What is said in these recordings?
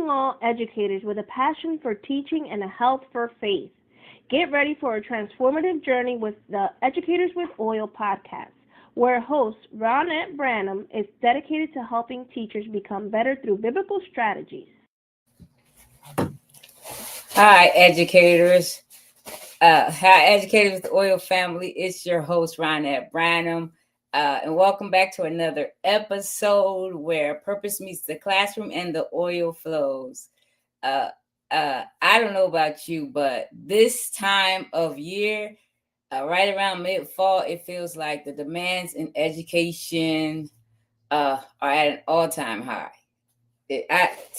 connecting all educators with a passion for teaching and a health for faith. Get ready for a transformative journey with the Educators with Oil podcast, where host Ronnette Branham is dedicated to helping teachers become better through biblical strategies. Hi, educators. Hi, Educators with the Oil family. It's your host, Ronnette Branham. And welcome back to another episode where purpose meets the classroom and the oil flows. I don't know about you, but this time of year, right around mid-fall, it feels like the demands in education are at an all-time high.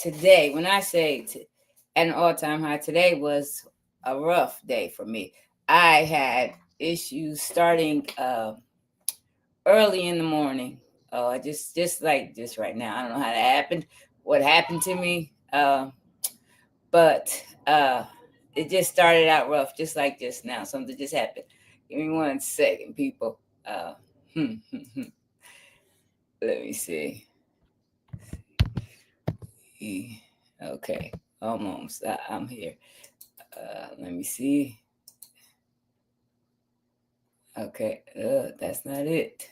Today, when I say at an all-time high, today was a rough day for me. I had issues starting early in the morning. Just like this right now. I don't know how that happened, what happened to me. But it just started out rough, just like just now. Something just happened. Give me 1 second, people. Let me see. Okay, almost. I'm here. Let me see. Okay, that's not it.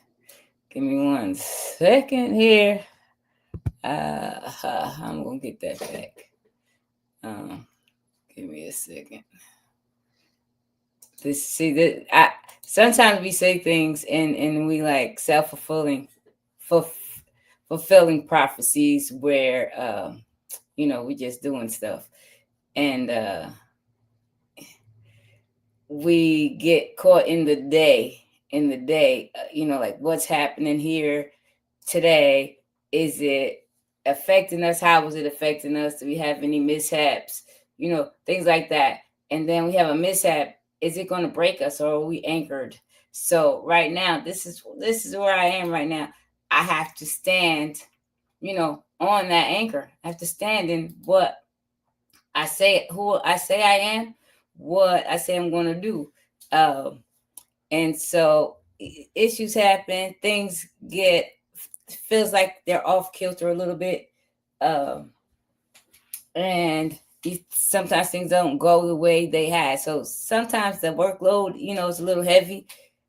Give me 1 second here. I'm gonna get that back. Give me a second. Sometimes we say things and we like self-fulfilling fulfilling prophecies where we just doing stuff and we get caught in the day like what's happening here today. Is it affecting us? How was it affecting us? Do we have any mishaps? Things like that. And then we have a mishap. Is it going to break us, or are we anchored? So right now, this is where I am right now. I have to stand, on that anchor. I have to stand in what I say, who I say I am, what I say I'm going to do. And so issues happen. Things feels like they're off kilter a little bit. And sometimes things don't go the way they had. So sometimes the workload, is a little heavy.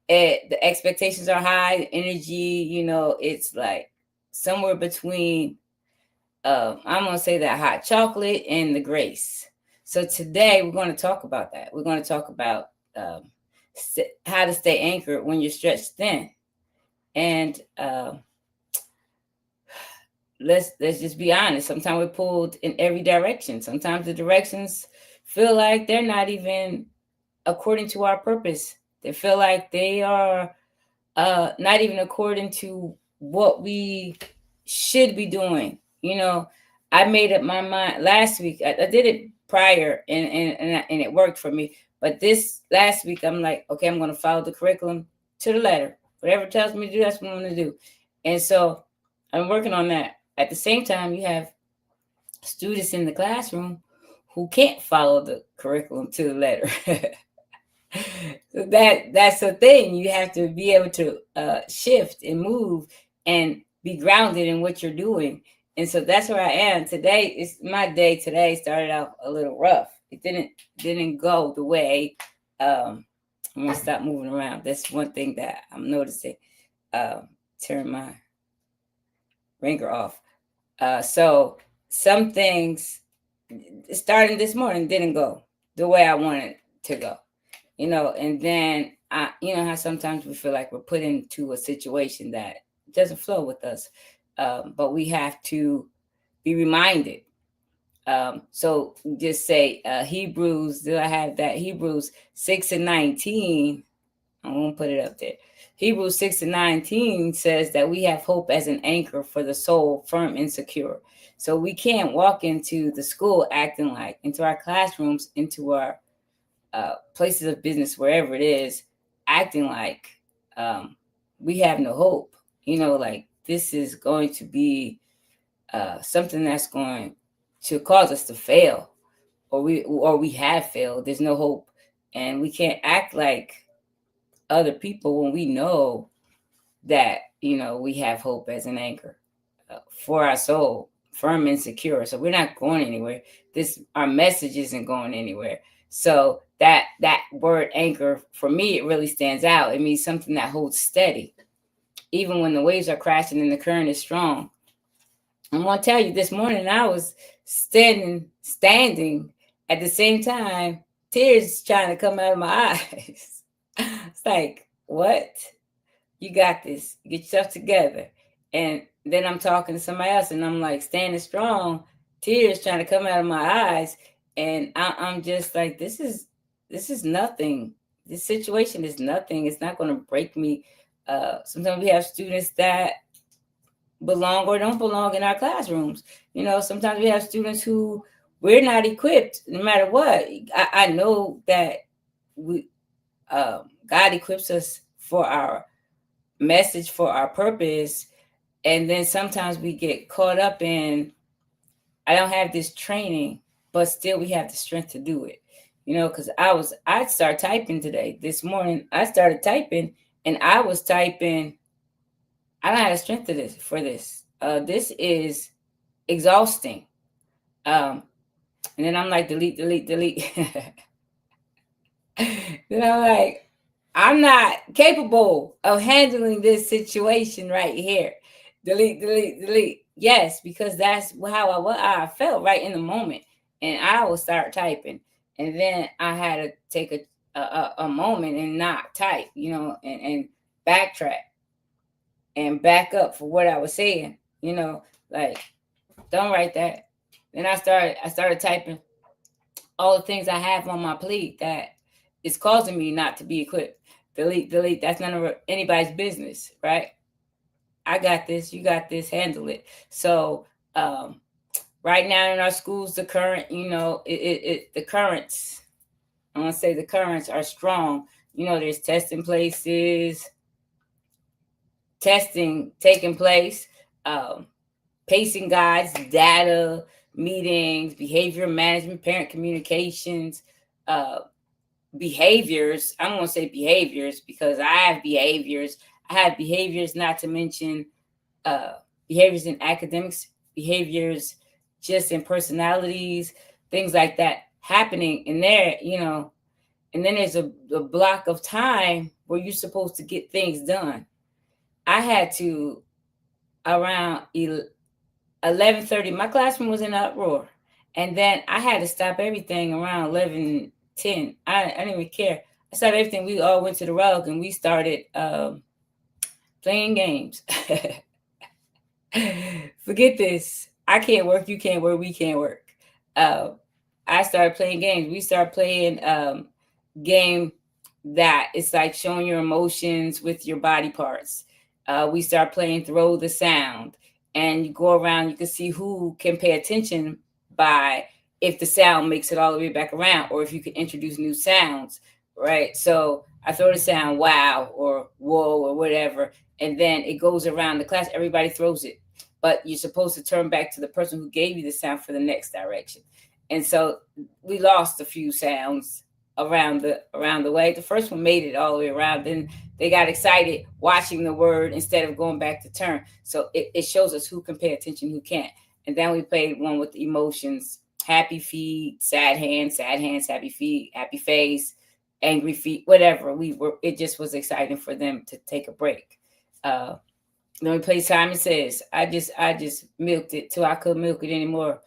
The expectations are high, the energy, it's like somewhere between, I'm going to say that hot chocolate and the grace. So today we're going to talk about that. We're going to talk about how to stay anchored when you're stretched thin. And let's just be honest. Sometimes we're pulled in every direction. Sometimes the directions feel like they're not even according to our purpose. They feel like they are not even according to what we should be doing. I made up my mind last week. I did it prior and it worked for me. But this last week, I'm like, okay, I'm going to follow the curriculum to the letter. Whatever it tells me to do, that's what I'm going to do. And so I'm working on that. At the same time, you have students in the classroom who can't follow the curriculum to the letter. So that's the thing. You have to be able to shift and move and be grounded in what you're doing. And so that's where I am today. It's my day today. Started out a little rough. It didn't go the way. I'm gonna stop moving around. That's one thing that I'm noticing. Turn my ringer off. So some things starting this morning didn't go the way I wanted to go. And then how sometimes we feel like we're put into a situation that doesn't flow with us, but we have to be reminded. So just say Hebrews. Do I have that? Hebrews 6:19. I won't put it up there. Hebrews 6:19 says that we have hope as an anchor for the soul, firm and secure. So we can't walk into the school acting like, into our classrooms, into our places of business, wherever it is, acting like we have no hope. Like this is going to be something that's going to cause us to fail, or we have failed. There's no hope, and we can't act like other people when we know that we have hope as an anchor for our soul, firm and secure. So we're not going anywhere. Our message isn't going anywhere. So that word anchor, for me, it really stands out. It means something that holds steady, even when the waves are crashing and the current is strong. I'm gonna tell you, this morning I was standing at the same time, tears trying to come out of my eyes. It's like, what? You got this. Get yourself together. And then I'm talking to somebody else, and I'm like standing strong, tears trying to come out of my eyes, and I'm just like, this is nothing. This situation is nothing. It's not going to break me. Sometimes we have students that belong or don't belong in our classrooms. Sometimes we have students who we're not equipped, no matter what. I know that God equips us for our message, for our purpose, and then sometimes we get caught up in, I don't have this training, but still we have the strength to do it. Because I started typing today. This morning I started typing, and I was typing, I don't have the strength for this. This is exhausting. And then I'm like, delete. Then I'm like, I'm not capable of handling this situation right here. Delete. Yes, because that's how I felt right in the moment. And I will start typing. And then I had to take a moment and not type, and backtrack and back up for what I was saying, like, don't write that. Then I started typing all the things I have on my plate that is causing me not to be equipped. Delete. That's none of anybody's business, right? I got this. You got this. Handle it. So right now in our schools, the current, the currents, I want to say the currents are strong. There's testing taking place, pacing guides, data, meetings, behavior management, parent communications, behaviors. I'm going to say behaviors because I have behaviors. I have behaviors, not to mention behaviors in academics, behaviors just in personalities, things like that happening in there, and then there's a block of time where you're supposed to get things done. I had to, around 11:30, my classroom was in uproar. And then I had to stop everything around 11:10. I didn't even care. I stopped everything. We all went to the rug and we started playing games. Forget this. I can't work. You can't work. We can't work. I started playing games. We started playing game that it's like showing your emotions with your body parts. We start playing throw the sound, and you go around. You can see who can pay attention by if the sound makes it all the way back around, or if you can introduce new sounds, right? So I throw the sound wow or whoa or whatever, and then it goes around the class. Everybody throws it, but you're supposed to turn back to the person who gave you the sound for the next direction. And so we lost a few sounds around the way. The first one made it all the way around. Then they got excited watching the word instead of going back to turn. So it shows us who can pay attention, who can't. And then we played one with the emotions: happy feet, sad hands, happy feet, happy face, angry feet, whatever. It just was exciting for them to take a break. Then we played Simon Says. I just milked it till I couldn't milk it anymore.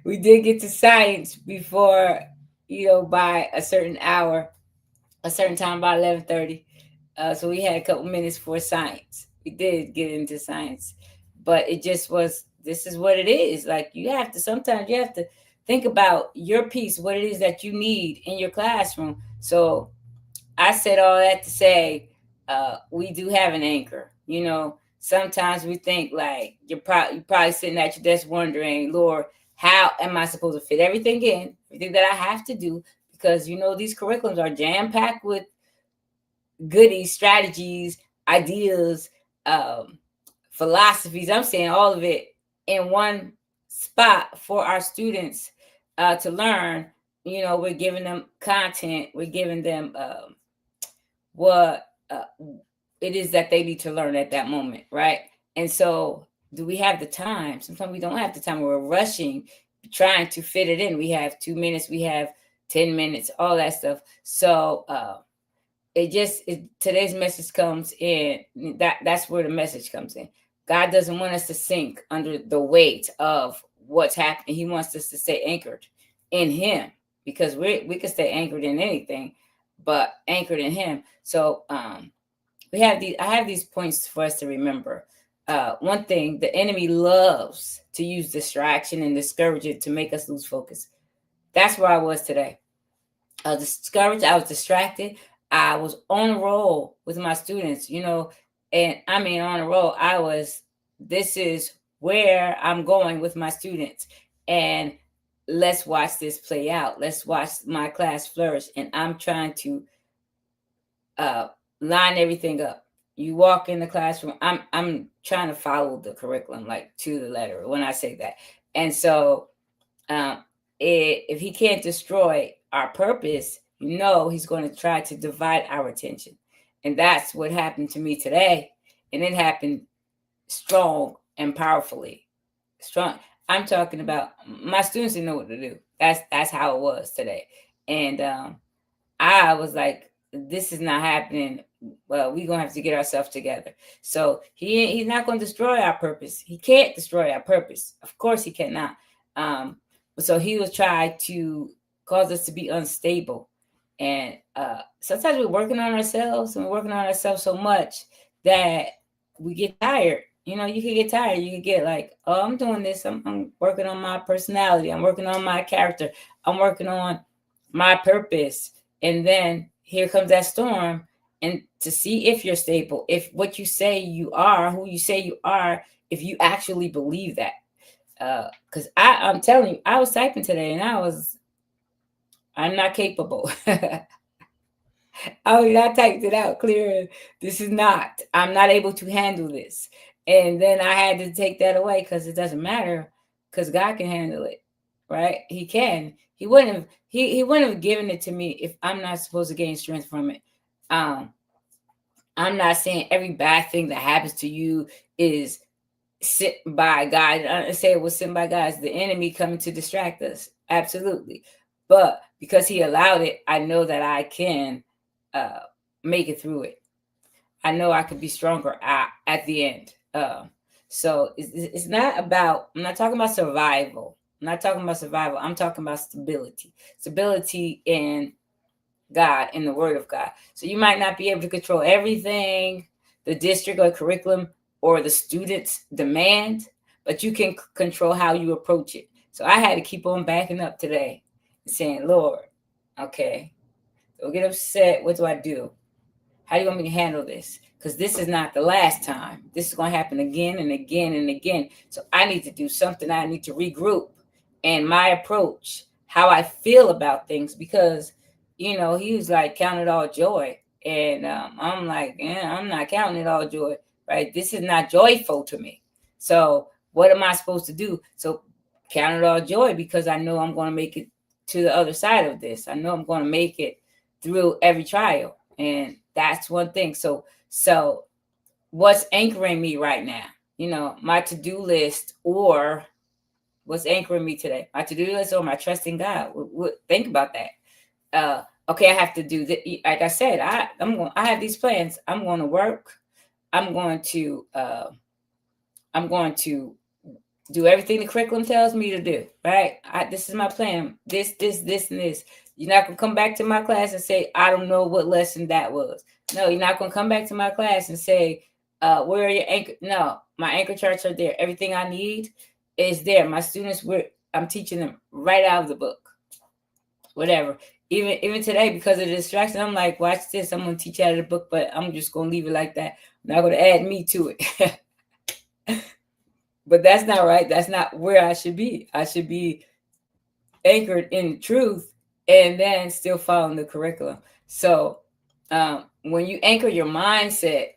We did get to science before, by a certain hour, a certain time, about 11:30. So we had a couple minutes for science. We did get into science, but it just was, this is what it is. Like, sometimes you have to think about your piece, what it is that you need in your classroom. So I said all that to say, we do have an anchor. Sometimes we think like you're probably sitting at your desk wondering, Lord, how am I supposed to fit everything in, everything that I have to do? Because, these curriculums are jam-packed with goodies, strategies, ideas, philosophies. I'm saying all of it in one spot for our students to learn. We're giving them content. We're giving them what it is that they need to learn at that moment, right? And so do we have the time? Sometimes we don't have the time. We're rushing, trying to fit it in. We have 2 minutes, we have 10 minutes, all that stuff. So today's message comes in. That's where the message comes in. God doesn't want us to sink under the weight of what's happening. He wants us to stay anchored in Him, because we can stay anchored in anything, but anchored in Him. So I have these points for us to remember. One thing, the enemy loves to use distraction and discouragement to make us lose focus. That's where I was today. I was discouraged. I was distracted. I was on a roll with my students, and I mean, on a roll. This is where I'm going with my students. And let's watch this play out. Let's watch my class flourish. And I'm trying to line everything up. You walk in the classroom. I'm trying to follow the curriculum, like to the letter when I say that. And so if he can't destroy our purpose, he's going to try to divide our attention. And that's what happened to me today. And it happened strong and powerfully. Strong. I'm talking about my students didn't know what to do. That's how it was today. And I was like, this is not happening. Well, we're going to have to get ourselves together. So he's not going to destroy our purpose. He can't destroy our purpose. Of course he cannot. So he will try to cause us to be unstable. And sometimes we're working on ourselves, and we're working on ourselves so much that we get tired. You can get tired. You can get like, oh, I'm doing this. I'm working on my personality. I'm working on my character. I'm working on my purpose. And then here comes that storm. And to see if you're stable, if what you say you are, who you say you are, if you actually believe that. Because I'm telling you, I was typing today and I'm not capable. I typed it out clear. I'm not able to handle this. And then I had to take that away because it doesn't matter, because God can handle it, right? He can. He wouldn't have given it to me if I'm not supposed to gain strength from it. I'm not saying every bad thing that happens to you is sent by God. I say it was sent by God. It's the enemy coming to distract us. Absolutely. But because he allowed it, I know that I can make it through it. I know I could be stronger at the end. So it's not about, I'm not talking about survival. I'm talking about stability. Stability in God, in the Word of God. So you might not be able to control everything the district or curriculum or the students demand, but you can control how you approach it. So I had to keep on backing up today and saying, Lord, okay, don't get upset. What do I do? How do you want me to handle this? Because this is not the last time. This is going to happen again and again and again. So I need to do something. I need to regroup. And my approach, how I feel about things, because, he was like, count it all joy. And I'm like, I'm not counting it all joy, right? This is not joyful to me. So what am I supposed to do? So count it all joy, because I know I'm going to make it to the other side of this. I know I'm going to make it through every trial. And that's one thing. So what's anchoring me right now? My to-do list, or what's anchoring me today? My to-do list or my trust in God? Think about that. Okay, I have to do this. Like I said, I have these plans. I'm going to work. I'm going to do everything the curriculum tells me to do, right? This is my plan. This, and this. You're not going to come back to my class and say, I don't know what lesson that was. No, you're not going to come back to my class and say, where are your anchor? No, my anchor charts are there. Everything I need is there. My students, I'm teaching them right out of the book. Whatever. Even today, because of the distraction, I'm like, watch this. I'm going to teach out of the book, but I'm just going to leave it like that. I'm not going to add me to it. But that's not right. That's not where I should be. I should be anchored in the truth and then still following the curriculum. So when you anchor your mindset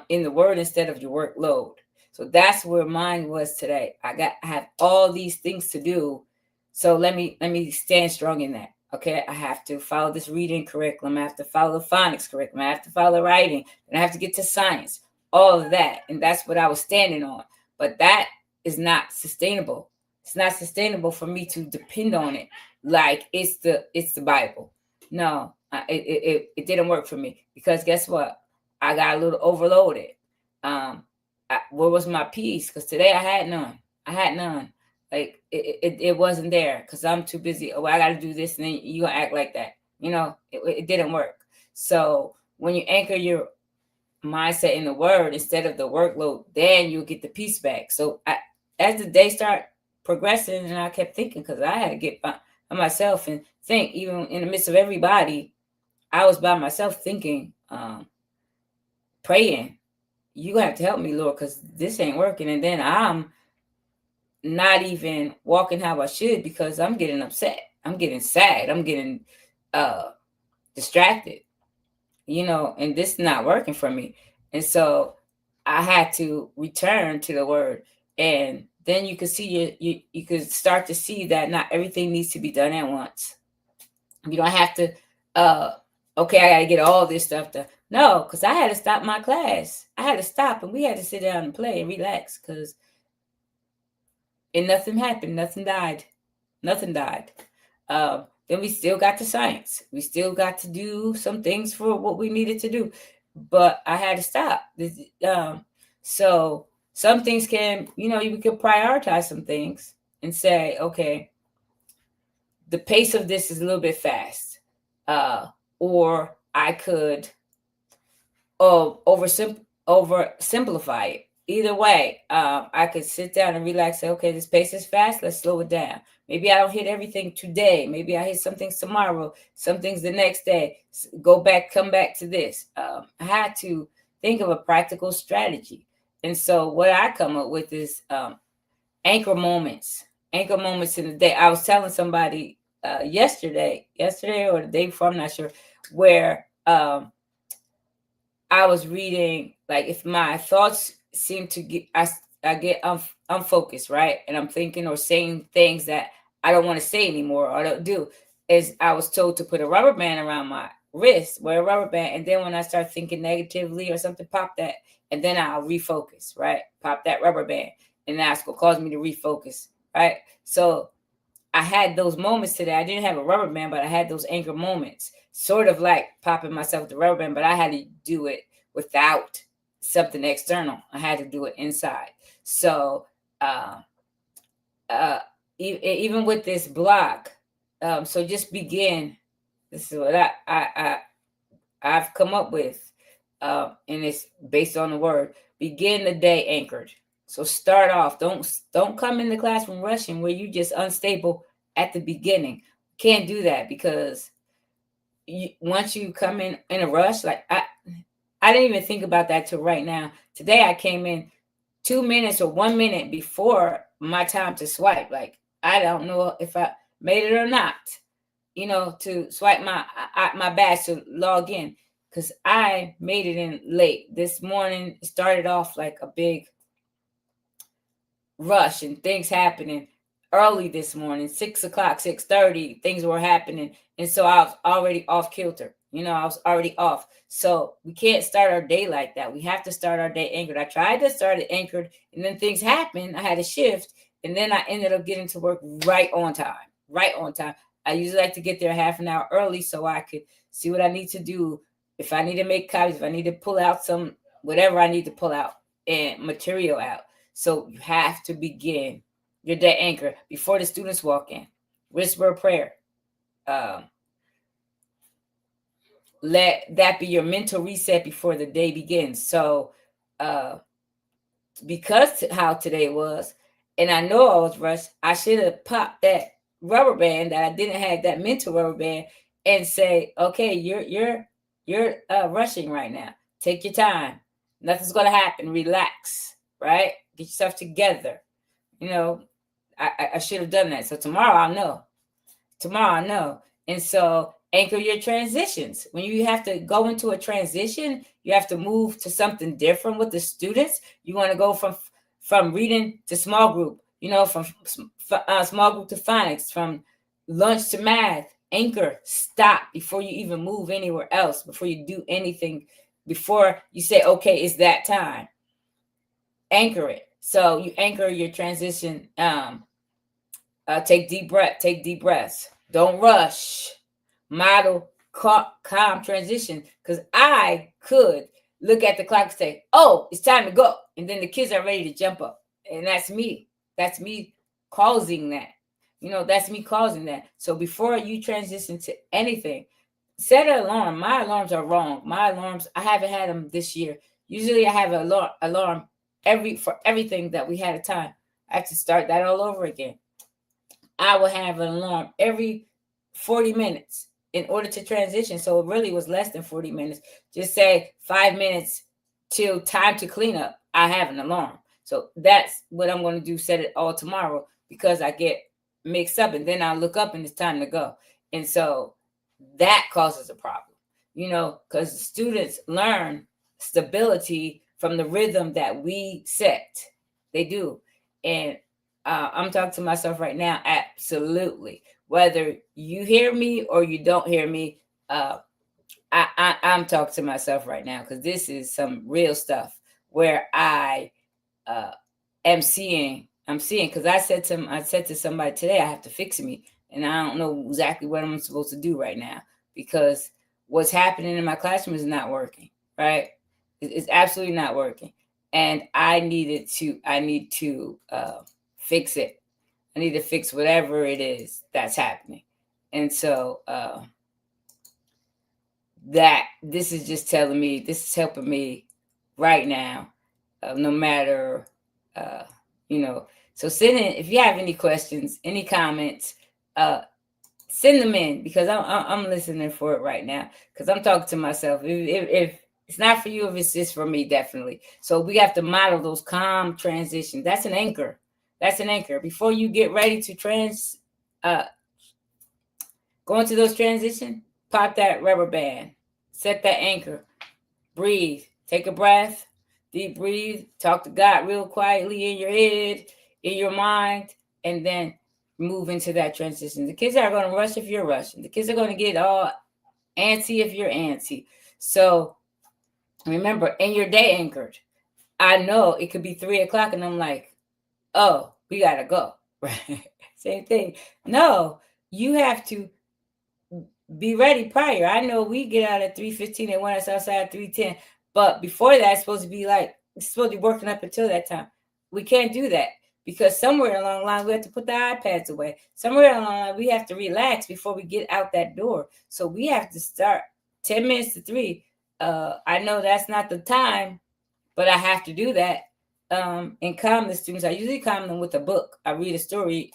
in the word instead of your workload. So that's where mine was today. I have all these things to do. So let me stand strong in that. Okay, I have to follow this reading curriculum. I have to follow the phonics curriculum. I have to follow writing. And I have to get to science. All of that. And that's what I was standing on. but that is not sustainable. It's not sustainable for me to depend on it like it's the Bible. No, it didn't work for me, because guess what? I got a little overloaded. Where was my peace? Because today I had none. Like it wasn't there, because I'm too busy. Oh, I got to do this, and then you gonna act like that. It didn't work. So when you anchor your mindset in the word instead of the workload, then you'll get the peace back. So as the day start progressing, and I kept thinking, because I had to get by myself and think, even in the midst of everybody, I was by myself thinking, praying, you have to help me, Lord, because this ain't working. And then I'm not even walking how I should, because I'm getting upset. I'm getting sad. I'm getting distracted, and this is not working for me. And so I had to return to the word. And then you could see you could start to see that not everything needs to be done at once. You don't have to, okay, I got to get all this stuff done. No, because I had to stop my class. I had to stop, and we had to sit down and play and relax, and nothing happened. Nothing died. Then we still got the science. We still got to do some things for what we needed to do. But I had to stop. So some things can, you can prioritize some things and say, okay, the pace of this is a little bit fast. Or I could oversimplify it. Either way, I could sit down and relax, say, okay, this pace is fast, let's slow it down. Maybe I don't hit everything today. Maybe I hit some things tomorrow, some things the next day. Come back to this. I had to think of a practical strategy. And so what I come up with is anchor moments in the day. I was telling somebody yesterday or the day before, I'm not sure, where I was reading, like, if my thoughts seem to get, I get unfocused, right? And I'm thinking or saying things that I don't want to say anymore or don't do. Is I was told to put a rubber band around my wrist, wear a rubber band, and then when I start thinking negatively or something, pop that, and then I'll refocus, right? Pop that rubber band, and that's what caused me to refocus, right? So I had those moments today. I didn't have a rubber band, but I had those anchor moments, sort of like popping myself with the rubber band, but I had to do it without something external. I had to do it inside. So even with this block, so just begin. This is what I've come up with, and it's based on the word. Begin the day anchored. So start off. Don't come in the classroom rushing where you just unstable at the beginning. Can't do that, because once you come in a rush, like I didn't even think about that till right now. Today I came in 2 minutes or 1 minute before my time to swipe. Like, I don't know if I made it or not, to swipe my badge to log in, because I made it in late. This morning it started off like a big rush and things happening early this morning, 6 o'clock, 6:30, things were happening. And so I was already off kilter. I was already off. So we can't start our day like that. We have to start our day anchored. I tried to start it anchored, and then things happened. I had a shift, and then I ended up getting to work right on time. I usually like to get there half an hour early so I could see what I need to do. If I need to make copies, if I need to pull out some, whatever I need to pull out and material out. So you have to begin your day anchor before the students walk in. Whisper a prayer. Let that be your mental reset before the day begins. So because how today was, and I know I was rushed, I should have popped that rubber band that I didn't have, that mental rubber band, and say, okay, you're rushing right now. Take your time. Nothing's going to happen. Relax, right? Get yourself together. I should have done that. So tomorrow I know. And so anchor your transitions. When you have to go into a transition, you have to move to something different with the students. You want to go from reading to small group, from small group to phonics, from lunch to math. Anchor, stop before you even move anywhere else, before you do anything, before you say, okay, it's that time. Anchor it. So you anchor your transition. Take deep breaths. Don't rush. Model calm transition. Because I could look at the clock and say, "Oh, it's time to go," and then the kids are ready to jump up, and that's me. That's me causing that. That's me causing that. So before you transition to anything, set an alarm. My alarms are wrong. My alarms, I haven't had them this year. Usually, I have an alarm for everything that we had a time. I have to start that all over again. I will have an alarm every 40 minutes in order to transition. So it really was less than 40 minutes. Just say 5 minutes till time to clean up. I have an alarm. So that's what I'm going to do. Set it all tomorrow because I get mixed up and then I look up and it's time to go. And so that causes a problem, because students learn stability from the rhythm that we set. They do. And I'm talking to myself right now. Absolutely. Whether you hear me or you don't hear me, I'm talking to myself right now because this is some real stuff where I am seeing. I'm seeing because I said to somebody today, I have to fix me, and I don't know exactly what I'm supposed to do right now because what's happening in my classroom is not working. Right? It's absolutely not working, and I need to fix it. I need to fix whatever it is that's happening. And so that this is just telling me, this is helping me right now, no matter, so send in, if you have any questions, any comments, send them in because I'm listening for it right now because I'm talking to myself. If it's not for you, if it's just for me, definitely. So we have to model those calm transitions. That's an anchor. That's an anchor. Before you get ready to go into those transitions, pop that rubber band. Set that anchor. Breathe. Take a breath. Deep breathe. Talk to God real quietly in your head, in your mind, and then move into that transition. The kids are going to rush if you're rushing. The kids are going to get all antsy if you're antsy. So remember, in your day anchored. I know it could be 3:00 and I'm like, oh, we got to go. Same thing. No, you have to be ready prior. I know we get out at 3:15 and want us outside at 3:10. But before that, it's supposed to be working up until that time. We can't do that because somewhere along the line, we have to put the iPads away. Somewhere along the line, we have to relax before we get out that door. So we have to start 10 minutes to 3. I know that's not the time, but I have to do that and calm the students. I usually calm them with a book. I read a story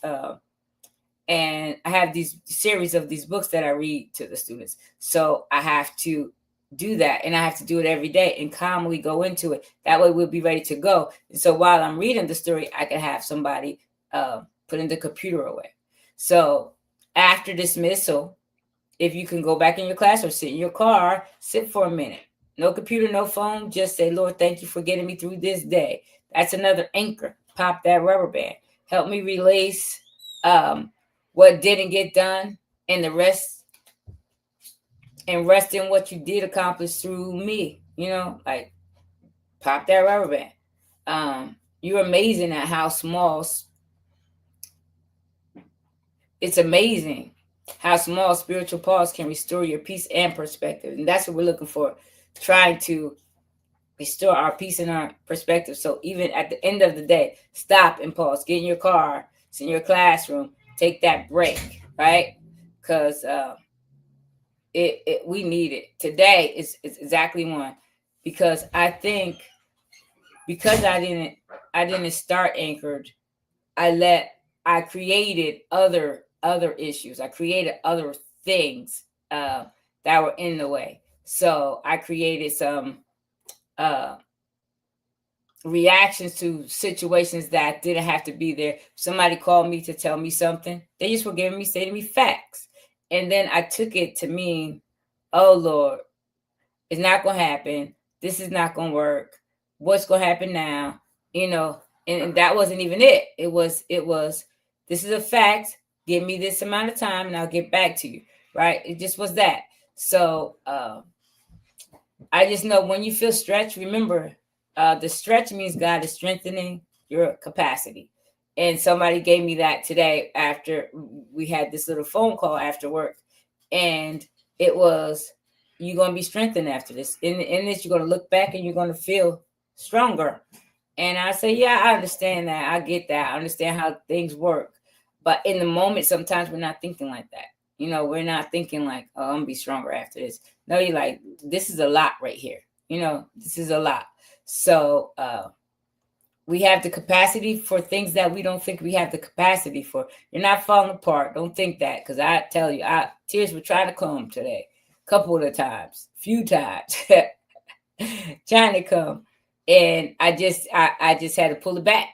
and I have these series of these books that I read to the students. So I have to do that and I have to do it every day and calmly go into it. That way we'll be ready to go. And so while I'm reading the story, I can have somebody putting the computer away. So after dismissal, if you can go back in your class or sit in your car, sit for a minute. No computer, no phone. Just say, Lord, thank you for getting me through this day. That's another anchor. Pop that rubber band. Help me release what didn't get done and rest in what you did accomplish through me. Like pop that rubber band. You're amazing at how small. It's amazing how small spiritual pause can restore your peace and perspective. And that's what we're looking for, trying to restore our peace and our perspective. So even at the end of the day, stop and pause. Get in your car. It's in your classroom. Take that break, right? Because we need it. Today is exactly one. Because I think because I didn't start anchored, I created other issues. I created other things that were in the way. So I created some reactions to situations that didn't have to be there. Somebody called me to tell me something. They just were saying me facts. And then I took it to mean, oh Lord, it's not going to happen. This is not going to work. What's going to happen now? And that wasn't even it. It was, this is a fact. Give me this amount of time and I'll get back to you. Right. It just was that. So I just know when you feel stretched, remember, the stretch means God is strengthening your capacity. And somebody gave me that today after we had this little phone call after work. And it was, you're going to be strengthened after this. In this, you're going to look back and you're going to feel stronger. And I say, yeah, I understand that. I get that. I understand how things work. But in the moment, sometimes we're not thinking like that. We're not thinking like, oh, I'm going to be stronger after this. No, you're like, this is a lot right here. This is a lot. So we have the capacity for things that we don't think we have the capacity for. You're not falling apart. Don't think that. Because I tell you, tears were trying to come today. A couple of times. Few times. Trying to come. And I just had to pull it back.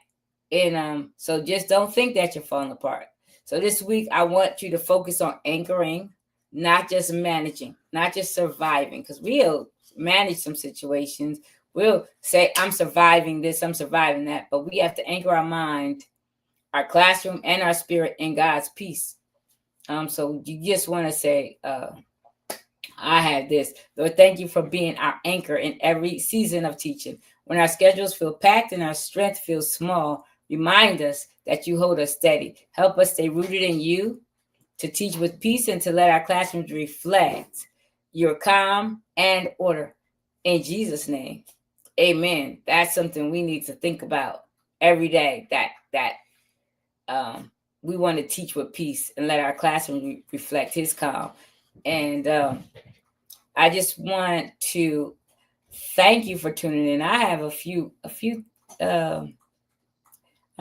And so just don't think that you're falling apart. So this week, I want you to focus on anchoring, not just managing, not just surviving. Because we'll manage some situations. We'll say, I'm surviving this, I'm surviving that. But we have to anchor our mind, our classroom, and our spirit in God's peace. So you just want to say, I have this. Lord, thank you for being our anchor in every season of teaching. When our schedules feel packed and our strength feels small, remind us that you hold us steady. Help us stay rooted in you, to teach with peace, and to let our classrooms reflect your calm and order. In Jesus' name. Amen. That's something we need to think about every day, that we want to teach with peace and let our classroom reflect his calm. And I just want to thank you for tuning in. I have a few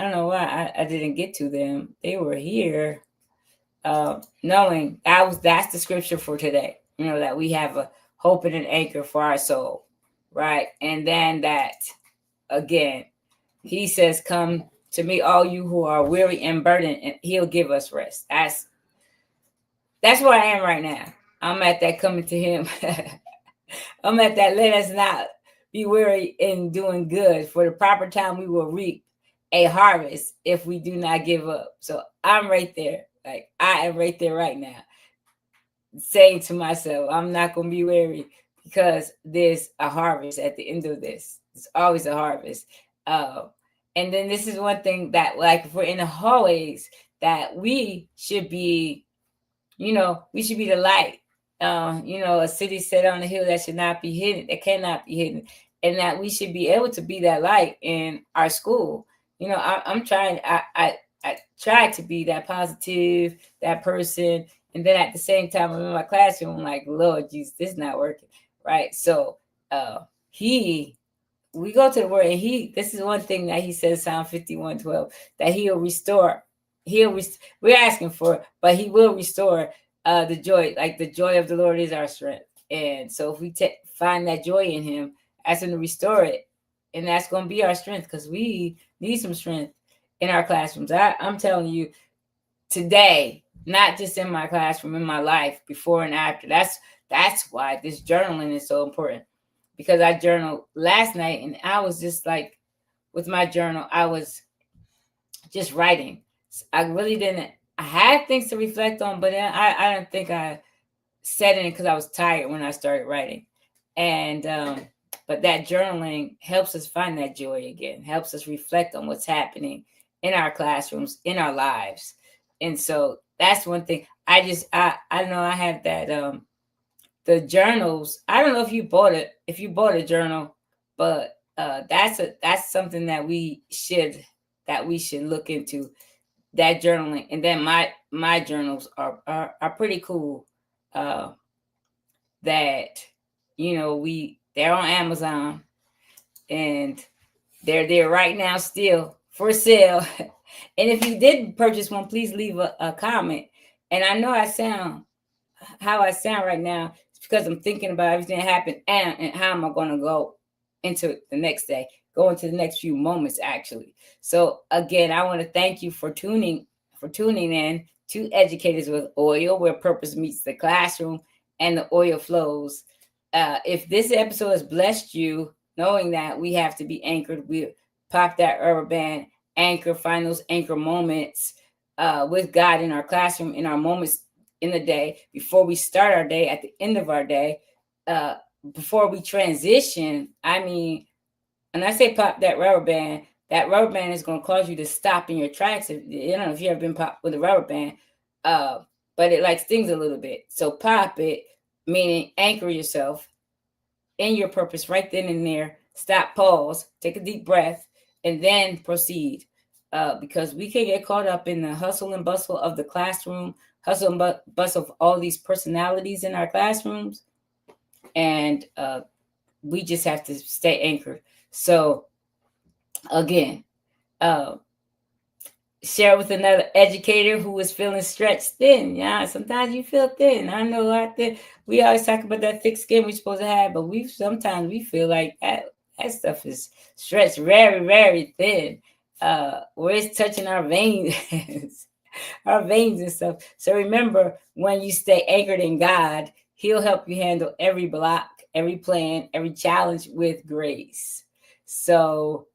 I don't know why I didn't get to them. They were here. Knowing that's the scripture for today. That we have a hope and an anchor for our soul. Right. And then that again, he says, come to me, all you who are weary and burdened, and he'll give us rest. That's where I am right now. I'm at that coming to him. I'm at that, let us not be weary in doing good. For the proper time, we will reap a harvest if we do not give up. So I'm right there. Like I am right there right now, saying to myself, I'm not going to be weary, because there's a harvest at the end of this. It's always a harvest. And then this is one thing that, like, if we're in the hallways, that we should be, we should be the light. A city set on a hill that should not be hidden, that cannot be hidden. And that we should be able to be that light in our school. I'm trying, I try to be that positive, that person. And then at the same time, I'm in my classroom, I'm like, Lord Jesus, this is not working. Right. So we go to the word, and this is one thing that he says, Psalm 51:12, that he'll restore. We're asking for it, but he will restore the joy. Like the joy of the Lord is our strength. And so if we find that joy in him, ask him to restore it. And that's going to be our strength, because we need some strength in our classrooms. I'm telling you today, not just in my classroom, in my life, before and after. That's why this journaling is so important, because I journaled last night, and I was just like, with my journal, I was just writing. I really didn't. I had things to reflect on, but I don't think I said it because I was tired when I started writing. And but that journaling helps us find that joy again, helps us reflect on what's happening in our classrooms, in our lives. And so that's one thing. I know I have that the journals. I don't know if you bought a journal, but that's something that we should look into, that journaling. And then my journals are pretty cool. That they're on Amazon, and they're there right now still for sale. And if you did purchase one, please leave a comment. And I know how I sound right now. It's because I'm thinking about everything that happened and how am I going to go into the next day, go into the next few moments, actually. So again, I want to thank you for tuning in to Educators with Oil, where purpose meets the classroom and the oil flows. If this episode has blessed you, knowing that we have to be anchored, we pop that rubber band, anchor, find those anchor moments with God in our classroom, in our moments in the day, before we start our day, at the end of our day, before we transition. I mean, and I say pop that rubber band, that rubber band is going to cause you to stop in your tracks. If, you know, if you ever been popped with a rubber band, but it like stings a little bit. So pop it, meaning anchor yourself in your purpose right then and there. Stop, pause, take a deep breath, and then proceed. Because we can get caught up in the hustle and bustle of the classroom, hustle and bustle of all these personalities in our classrooms, and we just have to stay anchored. So again, share with another educator who is feeling stretched thin. Yeah, sometimes you feel thin. I know I think we always talk about that thick skin we're supposed to have, but sometimes we feel like that stuff is stretched very, very thin. Where it's touching our veins, our veins and stuff. So remember, when you stay anchored in God, He'll help you handle every block, every plan, every challenge with grace. So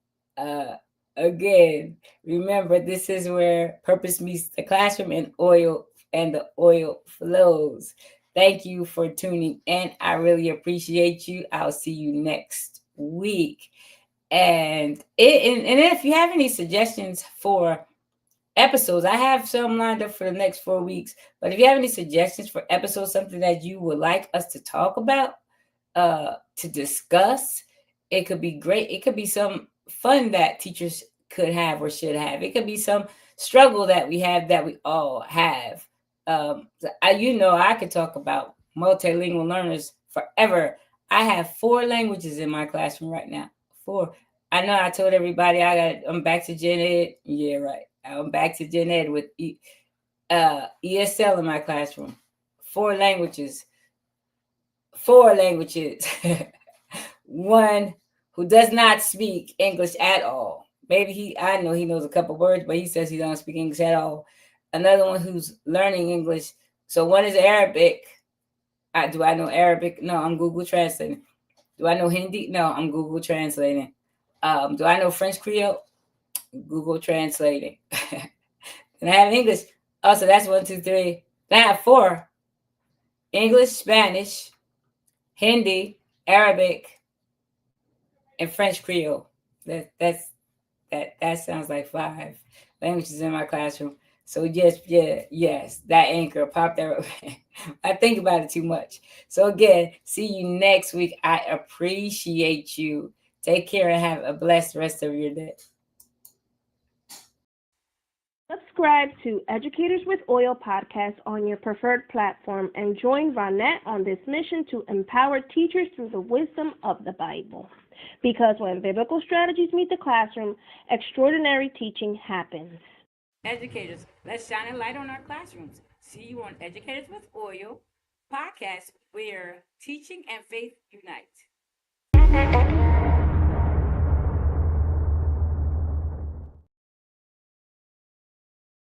again, remember, this is where purpose meets the classroom and the oil flows. Thank you for tuning in. I really appreciate you. I'll see you next week. And if you have any suggestions for episodes, I have some lined up for the next 4 weeks. But if you have any suggestions for episodes, something that you would like us to talk about, to discuss, it could be great. It could be some fun that teachers could have or should have. It could be some struggle that we have that we all have. I could talk about multilingual learners forever. I have 4 languages in my classroom right now. 4. I know I told everybody I'm back to Gen Ed. Yeah, right. I'm back to Gen Ed with ESL in my classroom. 4 languages. 4 languages. One who does not speak English at all. Maybe I know he knows a couple words, but he says he doesn't speak English at all. Another one who's learning English. So one is Arabic. Do I know Arabic? No, I'm Google translating. Do I know Hindi? No, I'm Google translating. Do I know French Creole? Google translating. And I have English. Oh, so that's 1, 2, 3. Then I have 4. English, Spanish, Hindi, Arabic, and French Creole. That sounds like 5 languages in my classroom. So yes, that anchor popped there. I think about it too much. So again, see you next week. I appreciate you. Take care and have a blessed rest of your day. Subscribe to Educators with Oil podcast on your preferred platform and join Ronnette on this mission to empower teachers through the wisdom of the Bible. Because when biblical strategies meet the classroom, extraordinary teaching happens. Educators, let's shine a light on our classrooms. See you on Educators with Oil podcast, where teaching and faith unite.